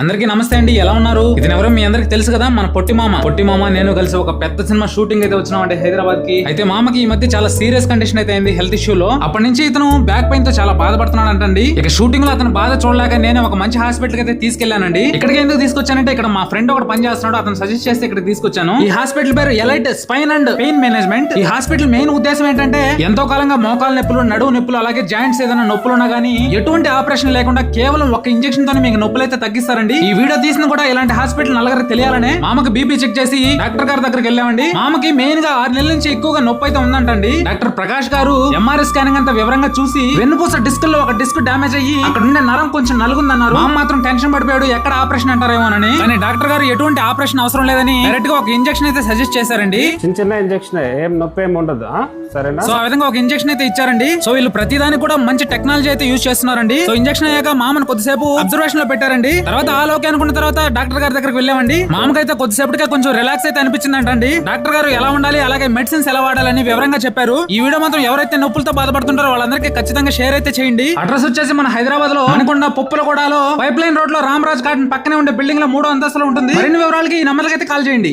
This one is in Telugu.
అందరికీ నమస్తే అండి, ఎలా ఉన్నారు? ఇది ఎవరో మీ అందరికి తెలుసు కదా, మన పొట్టి మామ నేను కలిసి ఒక పెద్ద సినిమా షూటింగ్ అయితే వచ్చినామంటే హైదరాబాద్ కి. అయితే మామకి ఈ మధ్య చాలా సీరియస్ కండిషన్ అయితే అయింది హెల్త్ ఇష్యూలో. అప్పటి నుంచి ఇతను బ్యాక్ పెయిన్ తో చాలా బాధపడుతున్నాడు అంటండి. ఇక షూటింగ్ లో అతను బాధ చూడలేక నేను ఒక మంచి హాస్పిటల్ అయితే తీసుకెళ్లానండి. ఇక్కడికి ఎందుకు తీసుకొచ్చానంటే ఇక్కడ మా ఫ్రెండ్ ఒకటి పని చేస్తున్నాడు, అతను సజెస్ట్ చేస్తే ఇక్కడ తీసుకొచ్చాను. ఈ హాస్పిటల్ పేరు elite spine and pain management. ఈ హాస్పిటల్ మెయిన్ ఉద్దేశం ఏంటంటే ఎంతో కాలంగా మోకాలు నొప్పులు, నడువు నొప్పులు, అలాగే జాయింట్స్ ఏదైనా నొప్పులు ఉన్నా గానీ ఎటువంటి ఆపరేషన్ లేకుండా కేవలం ఒక ఇంజెక్షన్ తోనే మీకు నొప్పులు అయితే తగ్గిస్తారండి. ఈ వీడియో తీసిన కూడా ఇలాంటి హాస్పిటల్ నలుగురికి తెలియాలనే మామకి బీపీ చెక్ చేసి డాక్టర్ గారి దగ్గరికి వెళ్ళామండి. మామకి మెయిన్ గా 6 నెలల నుంచి ఎక్కువగా నొప్పి అయితే ఉందంటండి. డాక్టర్ ప్రకాష్ గారు ఎంఆర్ఐ స్కానింగ్ అంతా వివరంగా చూసి వెన్నుపూస డిస్క్ లో ఒక డిస్క్ డ్యామేజ్ అయ్యి అక్కడ ఉండే నరం కొంచెం నలుగుందన్నారు. మామ మాత్రం టెన్షన్ పడిపోయాడు, ఎక్కడ ఆపరేషన్ అంటారేమోనని. కానీ డాక్టర్ గారు ఎటువంటి ఆపరేషన్ అవసరం లేదని డైరెక్ట్ గా ఒక ఇంజెక్షన్ అయితే సజెస్ట్ చేశారండి. చిన్న ఇంజెక్షన్, ఏం నొప్పి ఏమి ఉండదు. సరేనా? సో ఆ విధంగా ఒక ఇంజెక్షన్ అయితే ఇచ్చారండి. సో వీళ్ళు ప్రతిదానికి కూడా మంచి టెక్నాలజీ అయితే యూజ్ చేస్తున్నారండి. సో ఇంజెక్షన్ అయ్యాక మామను కొద్దిసేపు అబ్జర్వేషన్ లో పెట్టారండి. తర్వాత ఆలోకే అనుకున్న తర్వాత డాక్టర్ గారి దగ్గరికి వెళ్ళామండి. మామకైతే కొద్దిసేపటిగా కొంచెం రిలాక్స్ అయితే అనిపించింది అంటండి. డాక్టర్ గారు ఎలా ఉండాలి, అలాగే మెడిసిన్స్ ఎలా వాడాలని వివరంగా చెప్పారు. ఈ వీడియో మాత్రం ఎవరైతే నొప్పులతో బాధపడుతుంటారో వాళ్ళందరికీ ఖచ్చితంగా షేర్ అయితే చేయండి. అడ్రస్ వచ్చేసి మన హైదరాబాద్ లో అనుకొండ పుప్పలగూడలో పైప్ లైన్ రోడ్ లో రామరాజ్ గార్డెన్ పక్కనే ఉండే బిల్డింగ్ లో 3వ అంతస్తులో ఉంటుంది. మరిన్ని వివరాలకి ఈ నంబర్కి అయితే కాల్ చేయండి.